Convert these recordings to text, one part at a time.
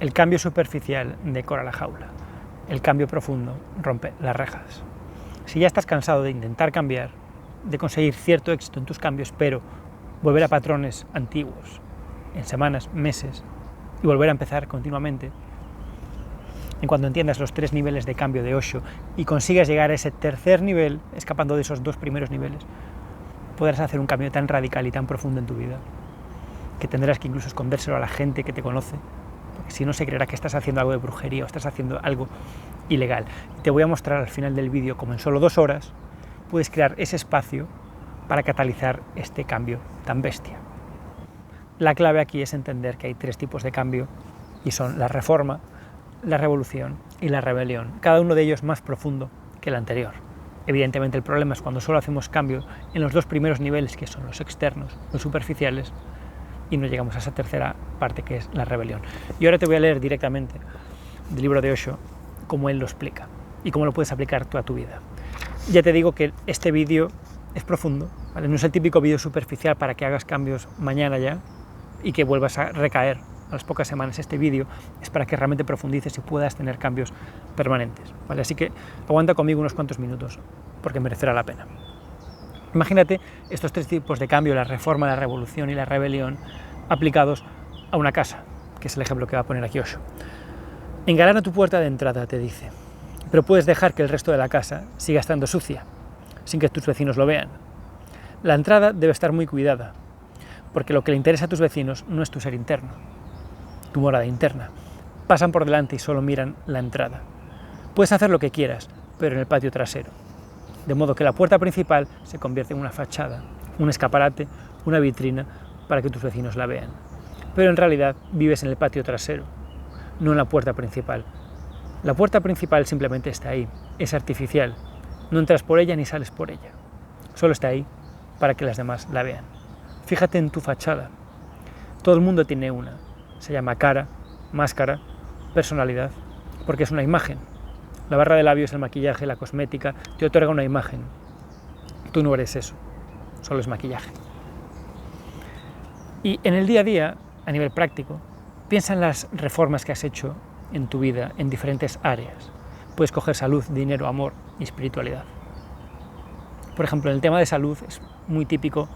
El cambio superficial decora la jaula, el cambio profundo rompe las rejas. Si ya estás cansado de intentar cambiar, de conseguir cierto éxito en tus cambios, pero volver a patrones antiguos, en semanas, meses, y volver a empezar continuamente, en cuanto entiendas los 3 niveles de cambio de Osho y consigas llegar a ese tercer nivel, escapando de esos 2 primeros niveles, podrás hacer un cambio tan radical y tan profundo en tu vida que tendrás que incluso escondérselo a la gente que te conoce, porque si no se creerá que estás haciendo algo de brujería o estás haciendo algo ilegal. Te voy a mostrar al final del vídeo cómo en solo 2 horas puedes crear ese espacio para catalizar este cambio tan bestia. La clave aquí es entender que hay 3 tipos de cambio y son la reforma, la revolución y la rebelión, cada uno de ellos más profundo que el anterior. Evidentemente el problema es cuando solo hacemos cambio en los 2 primeros niveles, que son los externos, los superficiales, y no llegamos a esa tercera parte que es la rebelión. Y ahora te voy a leer directamente del libro de Osho cómo él lo explica y cómo lo puedes aplicar tú a tu vida. Ya te digo que este vídeo es profundo, ¿vale? No es el típico vídeo superficial para que hagas cambios mañana ya y que vuelvas a recaer a las pocas semanas. Este vídeo es para que realmente profundices y puedas tener cambios permanentes, ¿vale? Así que aguanta conmigo unos cuantos minutos porque merecerá la pena. Imagínate estos 3 tipos de cambio, la reforma, la revolución y la rebelión, aplicados a una casa, que es el ejemplo que va a poner aquí Osho. Engalana tu puerta de entrada, te dice, pero puedes dejar que el resto de la casa siga estando sucia, sin que tus vecinos lo vean. La entrada debe estar muy cuidada, porque lo que le interesa a tus vecinos no es tu ser interno, tu morada interna. Pasan por delante y solo miran la entrada. Puedes hacer lo que quieras, pero en el patio trasero. De modo que la puerta principal se convierte en una fachada, un escaparate, una vitrina para que tus vecinos la vean. Pero en realidad vives en el patio trasero, no en la puerta principal. La puerta principal simplemente está ahí, es artificial. No entras por ella ni sales por ella. Solo está ahí para que las demás la vean. Fíjate en tu fachada. Todo el mundo tiene una. Se llama cara, máscara, personalidad, porque es una imagen. La barra de labios, el maquillaje, la cosmética, te otorga una imagen. Tú no eres eso, solo es maquillaje. Y en el día a día, a nivel práctico, piensa en las reformas que has hecho en tu vida en diferentes áreas. Puedes coger salud, dinero, amor y espiritualidad. Por ejemplo, en el tema de salud es muy típico,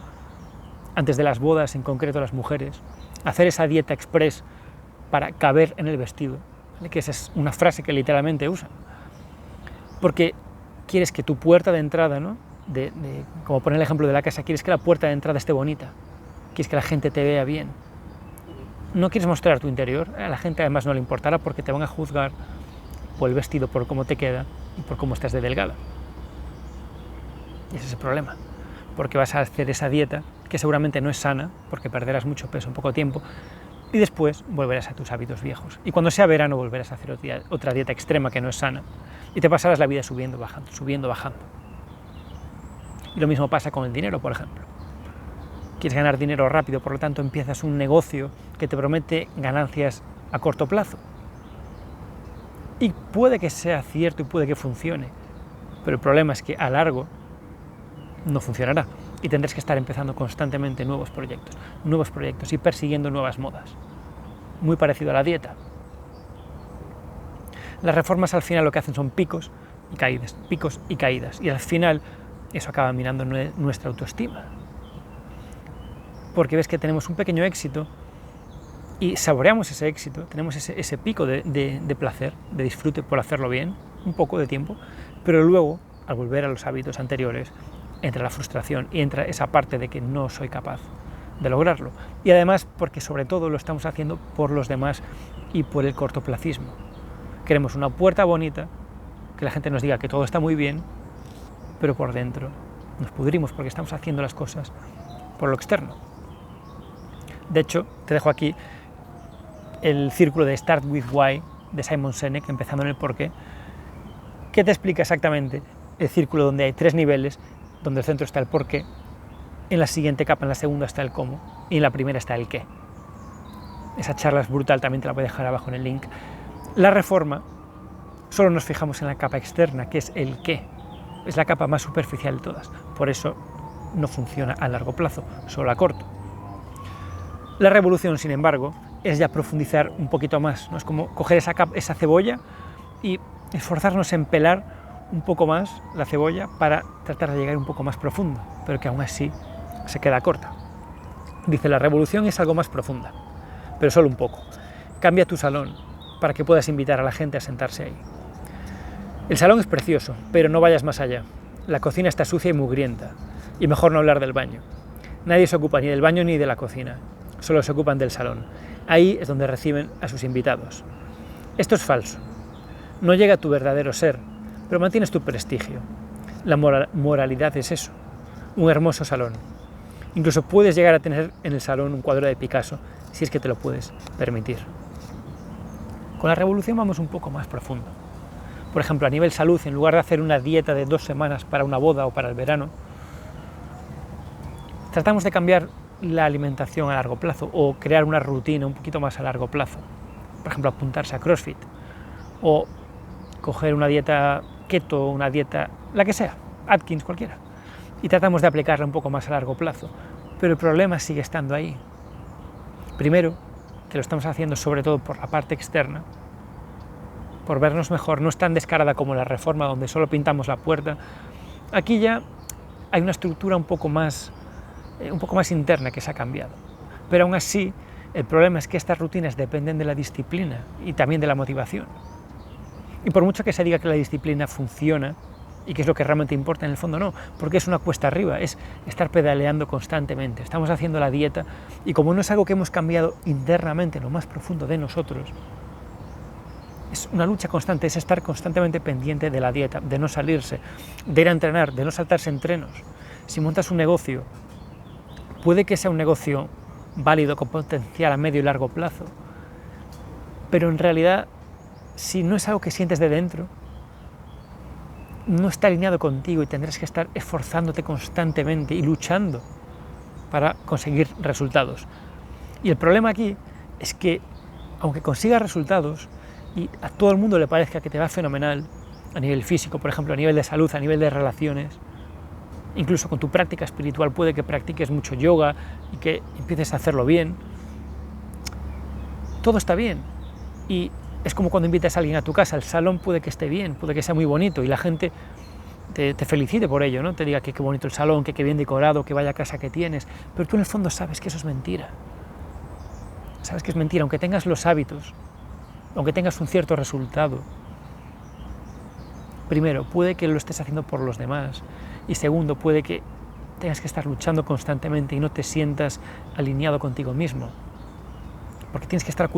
antes de las bodas, en concreto las mujeres, hacer esa dieta express para caber en el vestido, ¿vale? Que esa es una frase que literalmente usan. Porque quieres que tu puerta de entrada, ¿no? Como poner el ejemplo de la casa, quieres que la puerta de entrada esté bonita, quieres que la gente te vea bien. No quieres mostrar tu interior, a la gente además no le importará porque te van a juzgar por el vestido, por cómo te queda y por cómo estás de delgada. Y ese es el problema, porque vas a hacer esa dieta que seguramente no es sana, porque perderás mucho peso en poco tiempo, y después volverás a tus hábitos viejos. Y cuando sea verano volverás a hacer otra dieta extrema que no es sana, y te pasarás la vida subiendo, bajando. Y lo mismo pasa con el dinero, por ejemplo. Quieres ganar dinero rápido, por lo tanto empiezas un negocio que te promete ganancias a corto plazo. Y puede que sea cierto y puede que funcione, pero el problema es que a largo no funcionará y tendrás que estar empezando constantemente nuevos proyectos y persiguiendo nuevas modas. Muy parecido a la dieta. Las reformas al final lo que hacen son picos y caídas, y al final eso acaba minando nuestra autoestima. Porque ves que tenemos un pequeño éxito y saboreamos ese éxito, tenemos ese pico de placer, de disfrute por hacerlo bien, un poco de tiempo, pero luego, al volver a los hábitos anteriores, entra la frustración y entra esa parte de que no soy capaz de lograrlo. Y además porque sobre todo lo estamos haciendo por los demás y por el cortoplacismo. Queremos una puerta bonita, que la gente nos diga que todo está muy bien, pero por dentro nos pudrimos porque estamos haciendo las cosas por lo externo. De hecho, te dejo aquí el círculo de Start with Why de Simon Sinek, empezando en el porqué, que te explica exactamente el círculo donde hay 3 niveles, donde el centro está el porqué, en la siguiente capa, en la segunda, está el cómo, y en la primera está el qué. Esa charla es brutal, también te la voy a dejar abajo en el link. La reforma, solo nos fijamos en la capa externa, que es el qué, es la capa más superficial de todas, por eso no funciona a largo plazo, solo a corto. La revolución, sin embargo, es ya profundizar un poquito más, ¿no? Es como coger esa cebolla y esforzarnos en pelar un poco más la cebolla para tratar de llegar un poco más profundo, pero que aún así se queda corta. Dice, la revolución es algo más profunda, pero solo un poco. Cambia tu salón para que puedas invitar a la gente a sentarse ahí. El salón es precioso, pero no vayas más allá. La cocina está sucia y mugrienta, y mejor no hablar del baño. Nadie se ocupa ni del baño ni de la cocina, solo se ocupan del salón. Ahí es donde reciben a sus invitados. Esto es falso. No llega a tu verdadero ser, pero mantienes tu prestigio. La moralidad es eso, un hermoso salón. Incluso puedes llegar a tener en el salón un cuadro de Picasso, si es que te lo puedes permitir. Con la revolución vamos un poco más profundo. Por ejemplo, a nivel salud, en lugar de hacer una dieta de 2 semanas para una boda o para el verano, tratamos de cambiar la alimentación a largo plazo o crear una rutina un poquito más a largo plazo. Por ejemplo, apuntarse a CrossFit o coger una dieta keto, una dieta, la que sea, Atkins, cualquiera, y tratamos de aplicarla un poco más a largo plazo. Pero el problema sigue estando ahí. Primero, que lo estamos haciendo sobre todo por la parte externa, por vernos mejor, no es tan descarada como la reforma donde solo pintamos la puerta. Aquí ya hay una estructura un poco más interna que se ha cambiado. Pero aún así, el problema es que estas rutinas dependen de la disciplina y también de la motivación. Y por mucho que se diga que la disciplina funciona y que es lo que realmente importa, en el fondo no, porque es una cuesta arriba, es estar pedaleando constantemente. Estamos haciendo la dieta y como no es algo que hemos cambiado internamente, en lo más profundo de nosotros, es una lucha constante, es estar constantemente pendiente de la dieta, de no salirse, de ir a entrenar, de no saltarse entrenos. Si montas un negocio, puede que sea un negocio válido con potencial a medio y largo plazo, pero en realidad, si no es algo que sientes de dentro, no está alineado contigo y tendrás que estar esforzándote constantemente y luchando para conseguir resultados. Y el problema aquí es que, aunque consigas resultados y a todo el mundo le parezca que te va fenomenal, a nivel físico, por ejemplo, a nivel de salud, a nivel de relaciones, incluso con tu práctica espiritual puede que practiques mucho yoga y que empieces a hacerlo bien, todo está bien. Y es como cuando invitas a alguien a tu casa, el salón puede que esté bien, puede que sea muy bonito y la gente te felicite por ello, ¿no? Te diga que qué bonito el salón, que qué bien decorado, que vaya casa que tienes, pero tú en el fondo sabes que eso es mentira. Sabes que es mentira, aunque tengas los hábitos, aunque tengas un cierto resultado. Primero, puede que lo estés haciendo por los demás y segundo, puede que tengas que estar luchando constantemente y no te sientas alineado contigo mismo, porque tienes que estar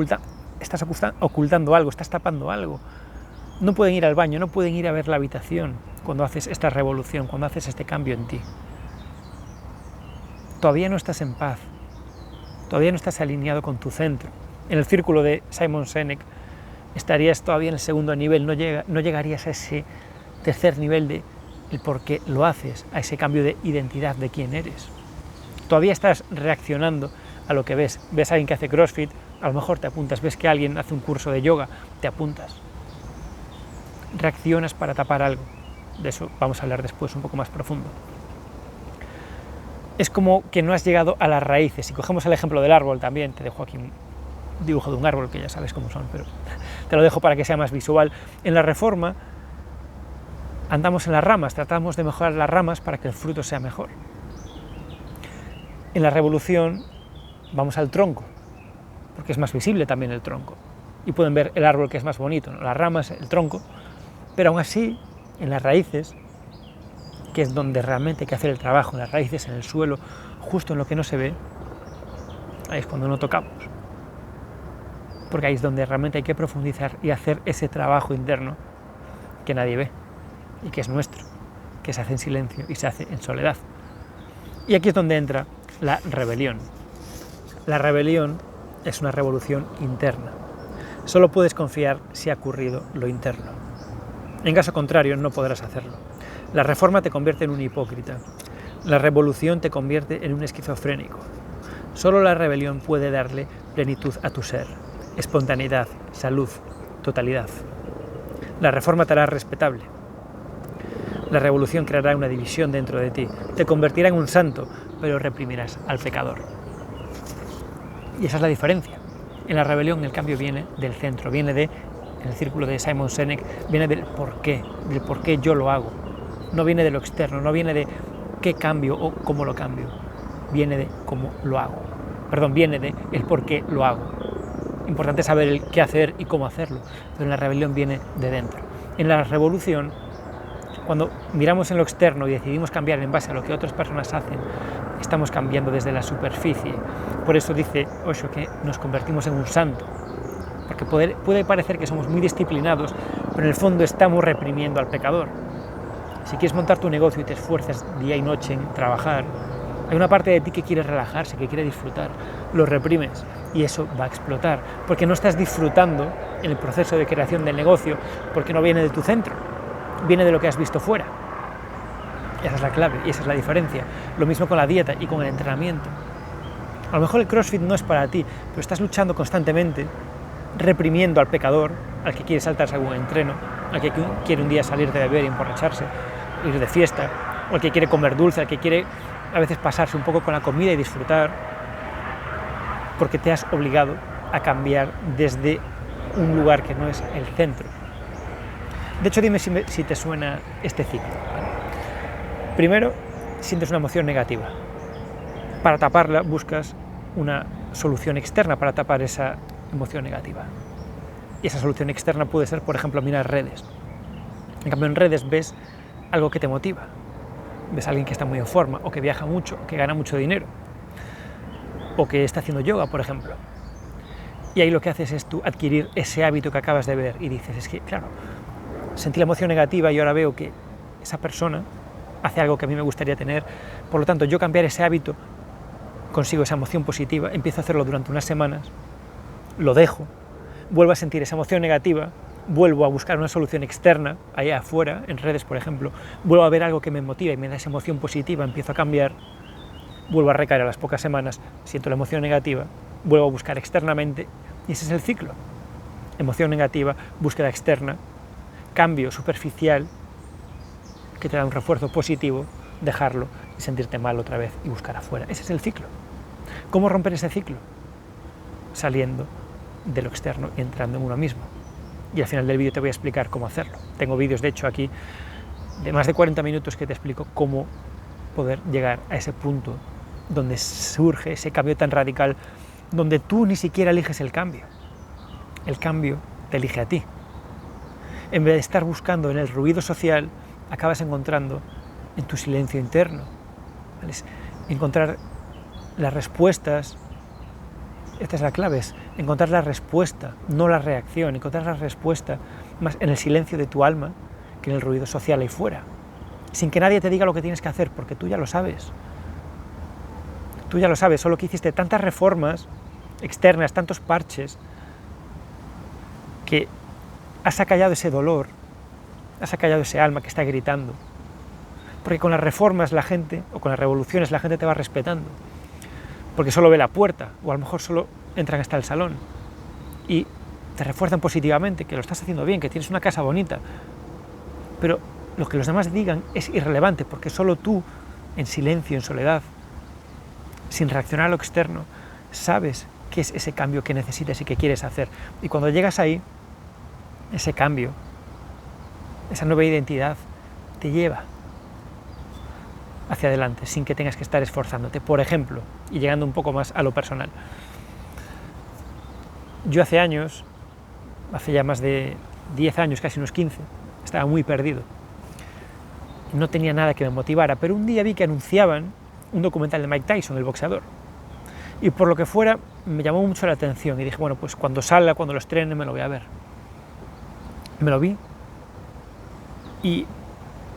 ocultando algo, estás tapando algo. No pueden ir al baño, no pueden ir a ver la habitación cuando haces esta revolución, cuando haces este cambio en ti. Todavía no estás en paz, todavía no estás alineado con tu centro. En el círculo de Simon Sinek estarías todavía en el segundo nivel, no llegarías a ese tercer nivel de el por qué lo haces, a ese cambio de identidad de quién eres. Todavía estás reaccionando a lo que ves. Ves a alguien que hace CrossFit, a lo mejor te apuntas. Ves que alguien hace un curso de yoga, te apuntas. Reaccionas para tapar algo. De eso vamos a hablar después un poco más profundo. Es como que no has llegado a las raíces. Si cogemos el ejemplo del árbol también, te dejo aquí un dibujo de un árbol, que ya sabes cómo son, pero te lo dejo para que sea más visual. En la reforma andamos en las ramas, tratamos de mejorar las ramas para que el fruto sea mejor. En la revolución vamos al tronco, porque es más visible también el tronco. Y pueden ver el árbol que es más bonito, ¿no? Las ramas, el tronco, pero aún así, en las raíces, que es donde realmente hay que hacer el trabajo, en las raíces, en el suelo, justo en lo que no se ve, ahí es cuando no tocamos. Porque ahí es donde realmente hay que profundizar y hacer ese trabajo interno que nadie ve y que es nuestro, que se hace en silencio y se hace en soledad. Y aquí es donde entra la rebelión. La rebelión es una revolución interna. Solo puedes confiar si ha ocurrido lo interno. En caso contrario, no podrás hacerlo. La reforma te convierte en un hipócrita. La revolución te convierte en un esquizofrénico. Solo la rebelión puede darle plenitud a tu ser, espontaneidad, salud, totalidad. La reforma te hará respetable. La revolución creará una división dentro de ti, te convertirá en un santo, pero reprimirás al pecador. Y esa es la diferencia En la rebelión el cambio viene del centro, viene en el círculo de Simon Sinek, viene del por qué yo lo hago. No viene de lo externo, no viene de qué cambio o cómo lo cambio, viene de cómo lo hago. Viene de el por qué lo hago. Importante saber el qué hacer y cómo hacerlo, pero en la rebelión viene de dentro. En la revolución, cuando miramos en lo externo y decidimos cambiar en base a lo que otras personas hacen, estamos cambiando desde la superficie. Por eso dice Osho que nos convertimos en un santo, porque puede parecer que somos muy disciplinados, pero en el fondo estamos reprimiendo al pecador. Si quieres montar tu negocio y te esfuerzas día y noche en trabajar, hay una parte de ti que quiere relajarse, que quiere disfrutar, lo reprimes y eso va a explotar, porque no estás disfrutando en el proceso de creación del negocio, porque no viene de tu centro, viene de lo que has visto fuera. Esa es la clave y esa es la diferencia. Lo mismo con la dieta y con el entrenamiento. A lo mejor el CrossFit no es para ti, pero estás luchando constantemente, reprimiendo al pecador, al que quiere saltarse algún entreno, al que quiere un día salir de beber y emborracharse, ir de fiesta, o al que quiere comer dulce, al que quiere a veces pasarse un poco con la comida y disfrutar, porque te has obligado a cambiar desde un lugar que no es el centro. De hecho, dime si te suena este ciclo. Primero, sientes una emoción negativa. Para taparla buscas una solución externa para tapar esa emoción negativa. Y esa solución externa puede ser, por ejemplo, mirar redes. En cambio, en redes ves algo que te motiva. Ves a alguien que está muy en forma, o que viaja mucho, o que gana mucho dinero, o que está haciendo yoga, por ejemplo. Y ahí lo que haces es tú adquirir ese hábito que acabas de ver y dices, es que, claro, sentí la emoción negativa y ahora veo que esa persona hace algo que a mí me gustaría tener, por lo tanto, yo cambiar ese hábito, consigo esa emoción positiva, empiezo a hacerlo durante unas semanas, lo dejo, vuelvo a sentir esa emoción negativa, vuelvo a buscar una solución externa, allá afuera, en redes, por ejemplo, vuelvo a ver algo que me motiva y me da esa emoción positiva, empiezo a cambiar, vuelvo a recaer a las pocas semanas, siento la emoción negativa, vuelvo a buscar externamente y ese es el ciclo. Emoción negativa, búsqueda externa, cambio superficial que te da un refuerzo positivo, dejarlo y sentirte mal otra vez y buscar afuera. Ese es el ciclo. ¿Cómo romper ese ciclo? Saliendo de lo externo y entrando en uno mismo. Y al final del vídeo te voy a explicar cómo hacerlo. Tengo vídeos, de hecho, aquí de más de 40 minutos que te explico cómo poder llegar a ese punto donde surge ese cambio tan radical, donde tú ni siquiera eliges el cambio te elige a ti. En vez de estar buscando en el ruido social, acabas encontrando en tu silencio interno, ¿vale? Encontrar las respuestas, esta es la clave, es encontrar la respuesta, no la reacción, encontrar la respuesta más en el silencio de tu alma que en el ruido social ahí fuera, sin que nadie te diga lo que tienes que hacer, porque tú ya lo sabes. Tú ya lo sabes, solo que hiciste tantas reformas externas, tantos parches, que has acallado ese dolor, has acallado ese alma que está gritando. Porque con las reformas la gente, o con las revoluciones la gente te va respetando. Porque solo ve la puerta, o a lo mejor solo entran hasta el salón. Y te refuerzan positivamente, que lo estás haciendo bien, que tienes una casa bonita. Pero lo que los demás digan es irrelevante, porque solo tú, en silencio, en soledad, sin reaccionar a lo externo, sabes qué es ese cambio que necesitas y que quieres hacer. Y cuando llegas ahí, ese cambio, esa nueva identidad, te lleva hacia adelante, sin que tengas que estar esforzándote. Por ejemplo, y llegando un poco más a lo personal, yo hace años, hace ya más de 10 años, casi unos 15, estaba muy perdido. No tenía nada que me motivara, pero un día vi que anunciaban un documental de Mike Tyson, el boxeador. Y por lo que fuera, me llamó mucho la atención y dije, bueno, pues cuando salga, cuando lo estrene, me lo voy a ver. Me lo vi y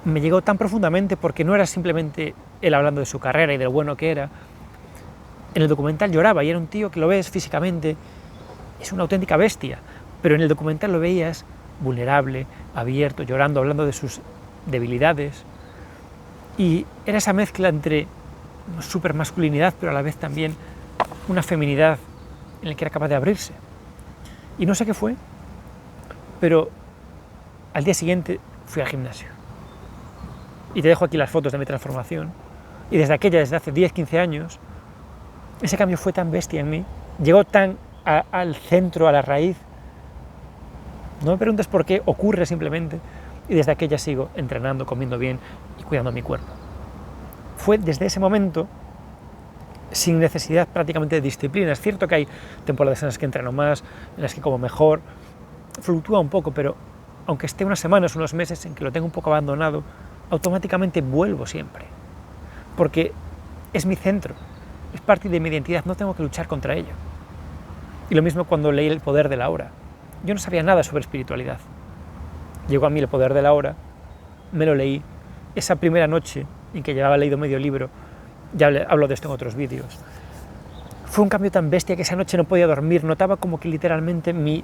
me llegó tan profundamente porque no era simplemente él hablando de su carrera y de lo bueno que era. En el documental lloraba y era un tío que lo ves físicamente, es una auténtica bestia, pero en el documental lo veías vulnerable, abierto, llorando, hablando de sus debilidades. Y era esa mezcla entre una super masculinidad, pero a la vez también una feminidad en la que era capaz de abrirse. Y no sé qué fue, pero al día siguiente fui al gimnasio. Y te dejo aquí las fotos de mi transformación. Y desde hace 10, 15 años, ese cambio fue tan bestia en mí, llegó tan al centro, a la raíz. No me preguntes por qué, ocurre simplemente. Y desde aquella sigo entrenando, comiendo bien y cuidando mi cuerpo. Fue desde ese momento, sin necesidad prácticamente de disciplina. Es cierto que hay temporadas en las que entreno más, en las que como mejor, fluctúa un poco, pero aunque esté unas semanas, unos meses en que lo tengo un poco abandonado, automáticamente vuelvo siempre. Porque es mi centro, es parte de mi identidad, no tengo que luchar contra ello. Y lo mismo cuando leí El poder de la hora. Yo no sabía nada sobre espiritualidad. Llegó a mí El poder de la hora, me lo leí. Esa primera noche en que llevaba leído medio libro, ya hablo de esto en otros vídeos, fue un cambio tan bestia que esa noche no podía dormir, notaba como que literalmente mi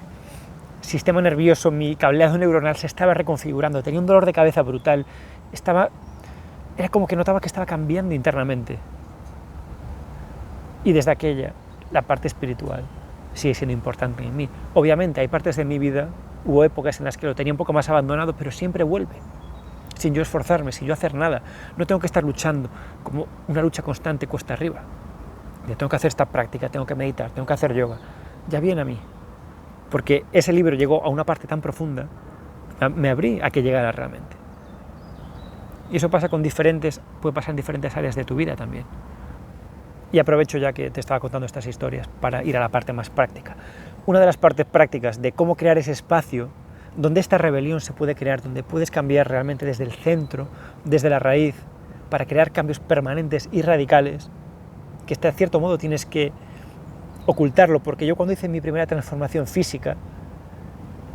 sistema nervioso, mi cableado neuronal se estaba reconfigurando, tenía un dolor de cabeza brutal, era como que notaba que estaba cambiando internamente. Y desde aquella, la parte espiritual sigue siendo importante en mí. Obviamente hay partes de mi vida, hubo épocas en las que lo tenía un poco más abandonado, pero siempre vuelve, sin yo esforzarme, sin yo hacer nada. No tengo que estar luchando como una lucha constante cuesta arriba. Yo tengo que hacer esta práctica, tengo que meditar, tengo que hacer yoga. Ya viene a mí, porque ese libro llegó a una parte tan profunda, me abrí a que llegara realmente. Y eso pasa puede pasar en diferentes áreas de tu vida también. Y aprovecho ya que te estaba contando estas historias para ir a la parte más práctica. Una de las partes prácticas de cómo crear ese espacio donde esta rebelión se puede crear, donde puedes cambiar realmente desde el centro, desde la raíz, para crear cambios permanentes y radicales, que de cierto modo tienes que ocultarlo, porque yo cuando hice mi primera transformación física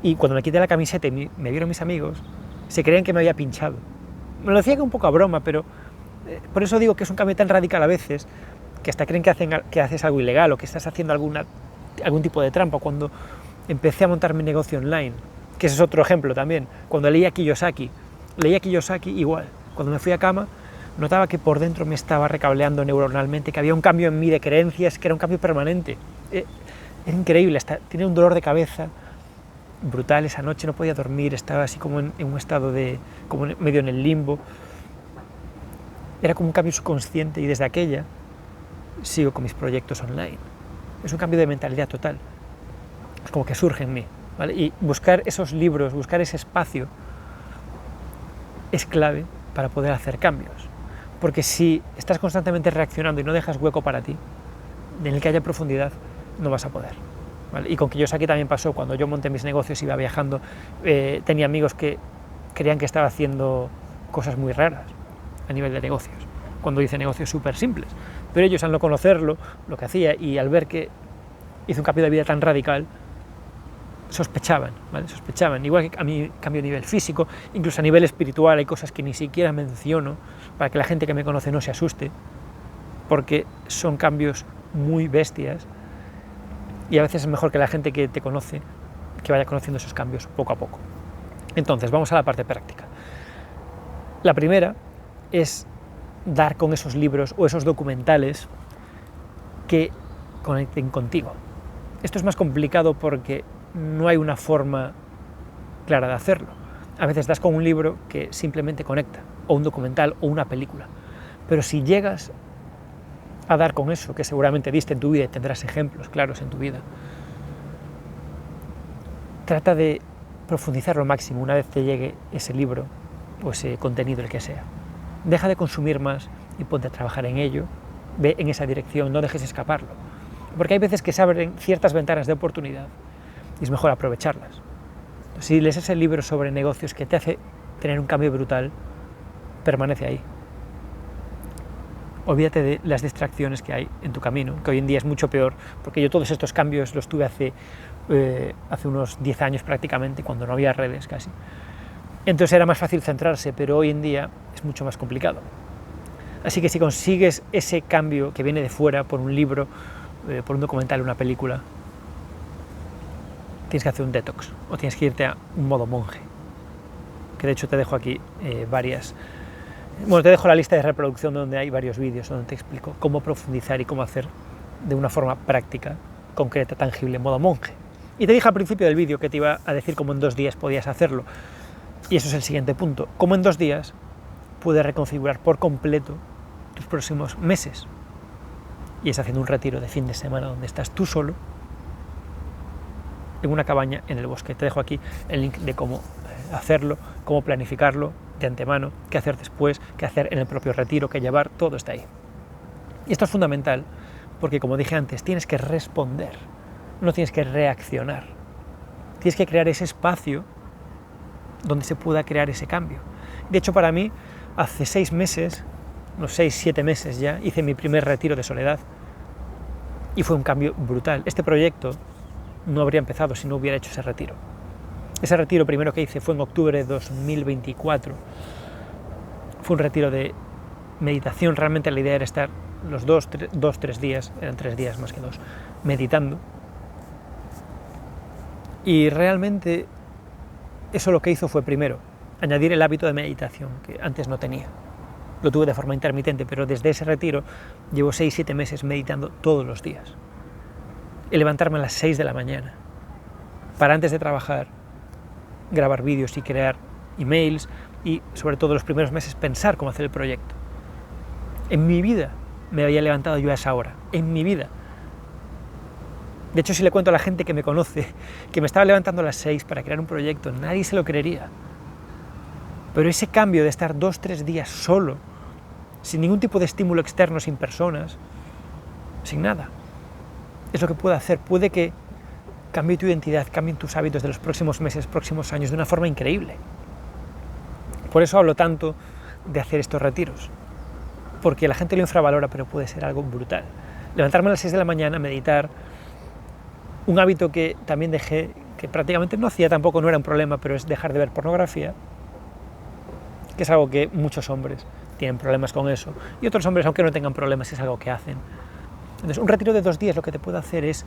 y cuando me quité la camiseta y me vieron mis amigos, se creían que me había pinchado. Me lo decía que un poco a broma, pero por eso digo que es un cambio tan radical a veces, que hasta creen que haces algo ilegal o que estás haciendo algún tipo de trampa. Cuando empecé a montar mi negocio online, que ese es otro ejemplo también, cuando leía Kiyosaki igual, cuando me fui a cama, notaba que por dentro me estaba recableando neuronalmente, que había un cambio en mí de creencias, que era un cambio permanente. Era increíble, tenía un dolor de cabeza brutal esa noche, no podía dormir, estaba así como en un estado como medio en el limbo. Era como un cambio subconsciente y desde aquella sigo con mis proyectos online. Es un cambio de mentalidad total, es como que surge en mí, ¿vale? Y buscar esos libros, buscar ese espacio es clave para poder hacer cambios, porque si estás constantemente reaccionando y no dejas hueco para ti, en el que haya profundidad, no vas a poder, ¿vale? Y con Kiyosaki también pasó, cuando yo monté mis negocios, iba viajando, tenía amigos que creían que estaba haciendo cosas muy raras a nivel de negocios, cuando hice negocios súper simples, pero ellos al no conocerlo, lo que hacía, y al ver que hice un cambio de vida tan radical, sospechaban, ¿vale? Sospechaban, igual que a mí cambio a nivel físico, incluso a nivel espiritual hay cosas que ni siquiera menciono para que la gente que me conoce no se asuste, porque son cambios muy bestias y a veces es mejor que la gente que te conoce que vaya conociendo esos cambios poco a poco. Entonces, vamos a la parte práctica. La primera es dar con esos libros o esos documentales que conecten contigo. Esto es más complicado porque no hay una forma clara de hacerlo. A veces das con un libro que simplemente conecta, o un documental, o una película. Pero si llegas a dar con eso, que seguramente diste en tu vida y tendrás ejemplos claros en tu vida, trata de profundizar lo máximo una vez te llegue ese libro o ese contenido, el que sea. Deja de consumir más y ponte a trabajar en ello, ve en esa dirección, no dejes escaparlo. Porque hay veces que se abren ciertas ventanas de oportunidad y es mejor aprovecharlas. Si lees ese libro sobre negocios que te hace tener un cambio brutal, permanece ahí. Olvídate de las distracciones que hay en tu camino, que hoy en día es mucho peor, porque yo todos estos cambios los tuve hace unos 10 años prácticamente, cuando no había redes casi. Entonces era más fácil centrarse, pero hoy en día es mucho más complicado. Así que si consigues ese cambio que viene de fuera, por un libro, por un documental, una película, tienes que hacer un detox, o tienes que irte a un modo monje, que de hecho te dejo aquí te dejo la lista de reproducción donde hay varios vídeos donde te explico cómo profundizar y cómo hacer de una forma práctica, concreta, tangible, modo monje. Y te dije al principio del vídeo que te iba a decir cómo en 2 días podías hacerlo, y eso es el siguiente punto, cómo en 2 días puedes reconfigurar por completo tus próximos meses, y es haciendo un retiro de fin de semana donde estás tú solo, en una cabaña en el bosque. Te dejo aquí el link de cómo hacerlo, cómo planificarlo de antemano, qué hacer después, qué hacer en el propio retiro, qué llevar, todo está ahí. Y esto es fundamental porque, como dije antes, tienes que responder, no tienes que reaccionar. Tienes que crear ese espacio donde se pueda crear ese cambio. De hecho, para mí, hace 6 meses, unos 6-7 meses ya, hice mi primer retiro de soledad y fue un cambio brutal. Este proyecto no habría empezado si no hubiera hecho ese retiro. Ese retiro primero que hice fue en octubre de 2024. Fue un retiro de meditación. Realmente la idea era estar los 2-3 días, eran 3 días más que 2, meditando. Y realmente eso lo que hizo fue, primero, añadir el hábito de meditación, que antes no tenía. Lo tuve de forma intermitente, pero desde ese retiro llevo 6-7 meses meditando todos los días. Y levantarme a las 6 de la mañana, para antes de trabajar, grabar vídeos y crear emails, y sobre todo los primeros meses pensar cómo hacer el proyecto. En mi vida me había levantado yo a esa hora, en mi vida. De hecho, si le cuento a la gente que me conoce que me estaba levantando a las 6 para crear un proyecto, nadie se lo creería. Pero ese cambio de estar 2-3 días solo, sin ningún tipo de estímulo externo, sin personas, sin nada, es lo que puede hacer. Puede que cambie tu identidad, cambien tus hábitos de los próximos meses, próximos años, de una forma increíble. Por eso hablo tanto de hacer estos retiros, porque la gente lo infravalora, pero puede ser algo brutal. Levantarme a las 6 de la mañana, meditar, un hábito que también dejé, que prácticamente no hacía tampoco, no era un problema, pero es dejar de ver pornografía, que es algo que muchos hombres tienen problemas con eso, y otros hombres, aunque no tengan problemas, es algo que hacen. Entonces, un retiro de 2 días lo que te puede hacer es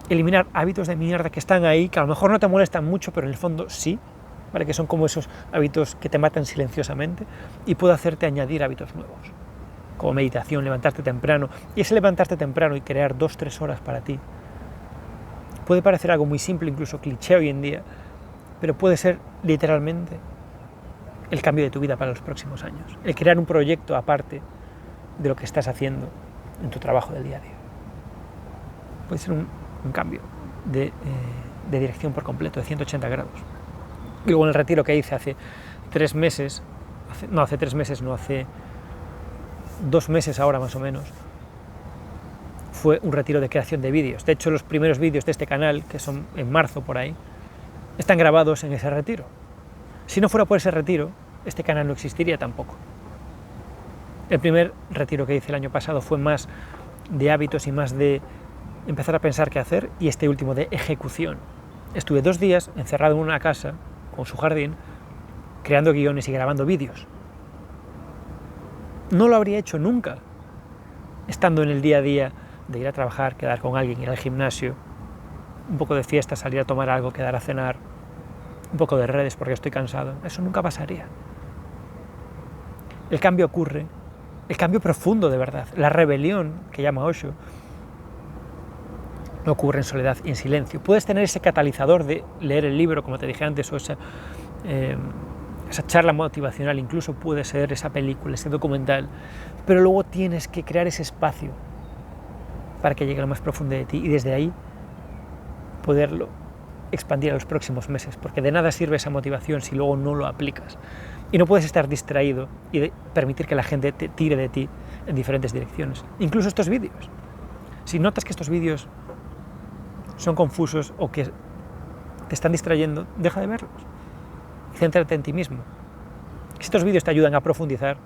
eliminar hábitos de mierda que están ahí, que a lo mejor no te molestan mucho, pero en el fondo sí, ¿vale? Que son como esos hábitos que te matan silenciosamente, y puede hacerte añadir hábitos nuevos, como meditación, levantarte temprano. Y ese levantarte temprano y crear 2-3 horas para ti puede parecer algo muy simple, incluso cliché hoy en día, pero puede ser literalmente el cambio de tu vida para los próximos años, el crear un proyecto aparte de lo que estás haciendo en tu trabajo del día a día. Puede ser un cambio de dirección por completo, de 180 grados. Y luego en el retiro que hice hace 2 meses ahora más o menos, fue un retiro de creación de vídeos. De hecho, los primeros vídeos de este canal, que son en marzo por ahí, están grabados en ese retiro. Si no fuera por ese retiro, este canal no existiría tampoco. El primer retiro que hice el año pasado fue más de hábitos y más de empezar a pensar qué hacer, y este último de ejecución. Estuve 2 días encerrado en una casa con su jardín, creando guiones y grabando vídeos. No lo habría hecho nunca, estando en el día a día de ir a trabajar, quedar con alguien, ir al gimnasio, un poco de fiesta, salir a tomar algo, quedar a cenar, un poco de redes porque estoy cansado. Eso nunca pasaría. El cambio ocurre, el cambio profundo de verdad, la rebelión que llama Osho, no ocurre en soledad y en silencio. Puedes tener ese catalizador de leer el libro, como te dije antes, o esa charla motivacional, incluso puede ser esa película, ese documental, pero luego tienes que crear ese espacio para que llegue a lo más profundo de ti, y desde ahí poderlo expandir a los próximos meses, porque de nada sirve esa motivación si luego no lo aplicas. Y no puedes estar distraído y permitir que la gente te tire de ti en diferentes direcciones. Incluso estos vídeos. Si notas que estos vídeos son confusos o que te están distrayendo, deja de verlos y céntrate en ti mismo. Si estos vídeos te ayudan a profundizar,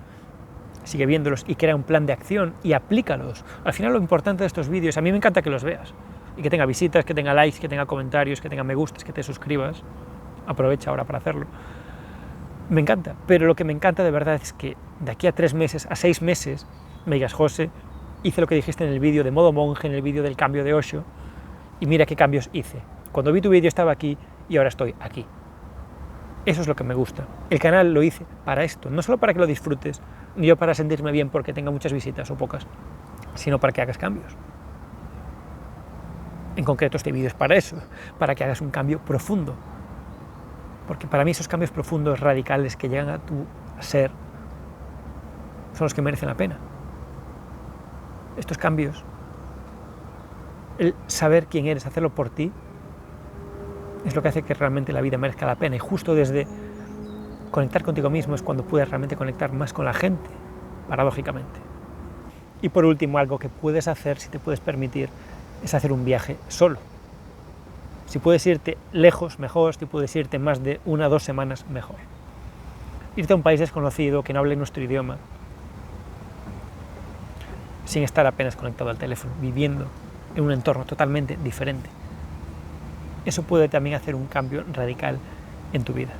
sigue viéndolos y crea un plan de acción y aplícalos. Al final, lo importante de estos vídeos, a mí me encanta que los veas y que tenga visitas, que tenga likes, que tenga comentarios, que tenga me gustas, que te suscribas. Aprovecha ahora para hacerlo. Me encanta, pero lo que me encanta de verdad es que de aquí a 3 meses, a 6 meses, me digas: José, hice lo que dijiste en el vídeo de modo monje, en el vídeo del cambio de Osho, y mira qué cambios hice. Cuando vi tu vídeo estaba aquí y ahora estoy aquí. Eso es lo que me gusta. El canal lo hice para esto, no solo para que lo disfrutes, ni yo para sentirme bien porque tenga muchas visitas o pocas, sino para que hagas cambios. En concreto, este vídeo es para eso, para que hagas un cambio profundo. Porque para mí esos cambios profundos, radicales, que llegan a tu ser, son los que merecen la pena. Estos cambios, el saber quién eres, hacerlo por ti, es lo que hace que realmente la vida merezca la pena, y justo desde conectar contigo mismo es cuando puedes realmente conectar más con la gente, paradójicamente. Y por último, algo que puedes hacer, si te puedes permitir, es hacer un viaje solo. Si puedes irte lejos, mejor. Si puedes irte más de 1 o 2 semanas, mejor. Irte a un país desconocido, que no hable nuestro idioma, sin estar apenas conectado al teléfono, viviendo en un entorno totalmente diferente. Eso puede también hacer un cambio radical en tu vida.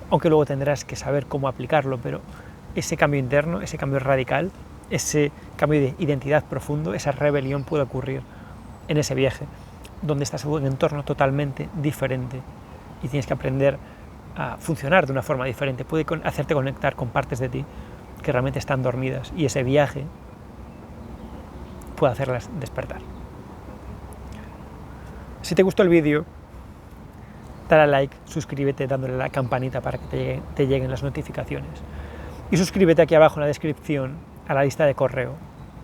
Aunque luego tendrás que saber cómo aplicarlo, pero ese cambio interno, ese cambio radical, ese cambio de identidad profundo, esa rebelión puede ocurrir en ese viaje, donde estás en un entorno totalmente diferente y tienes que aprender a funcionar de una forma diferente. Puede hacerte conectar con partes de ti que realmente están dormidas, y ese viaje puede hacerlas despertar. Si te gustó el vídeo, dale a like, suscríbete dándole a la campanita para que te lleguen las notificaciones, y suscríbete aquí abajo en la descripción a la lista de correo,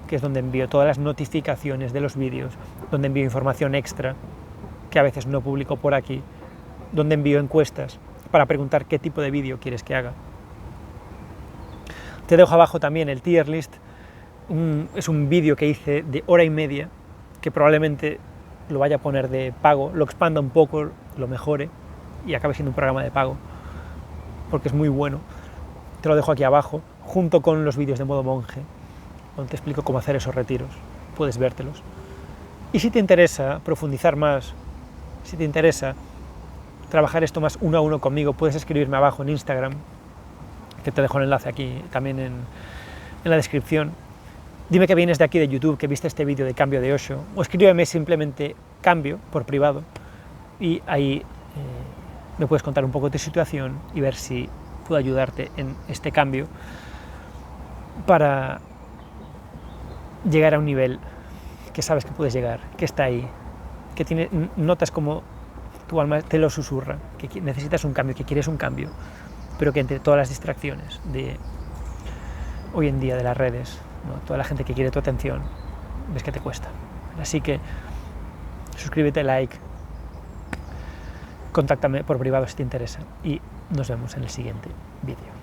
que es donde envío todas las notificaciones de los vídeos, donde envío información extra que a veces no publico por aquí, donde envío encuestas para preguntar qué tipo de vídeo quieres que haga. Te dejo abajo también el tier list. Es un vídeo que hice de 1h30, que probablemente lo vaya a poner de pago, lo expanda un poco, lo mejore y acabe siendo un programa de pago, porque es muy bueno. Te lo dejo aquí abajo, junto con los vídeos de modo monje, donde te explico cómo hacer esos retiros, puedes vértelos. Y si te interesa profundizar más, si te interesa trabajar esto más 1 a 1 conmigo, puedes escribirme abajo en Instagram, que te dejo el enlace aquí también en la descripción. Dime que vienes de aquí de YouTube, que viste este vídeo de cambio de Osho, o escríbeme simplemente cambio por privado, y ahí me puedes contar un poco de tu situación y ver si puedo ayudarte en este cambio para llegar a un nivel que sabes que puedes llegar, que está ahí, que notas como tu alma te lo susurra, que necesitas un cambio, que quieres un cambio, pero que entre todas las distracciones de hoy en día, de las redes, ¿no? Toda la gente que quiere tu atención, ves que te cuesta. Así que suscríbete, like, contáctame por privado si te interesa, y nos vemos en el siguiente vídeo.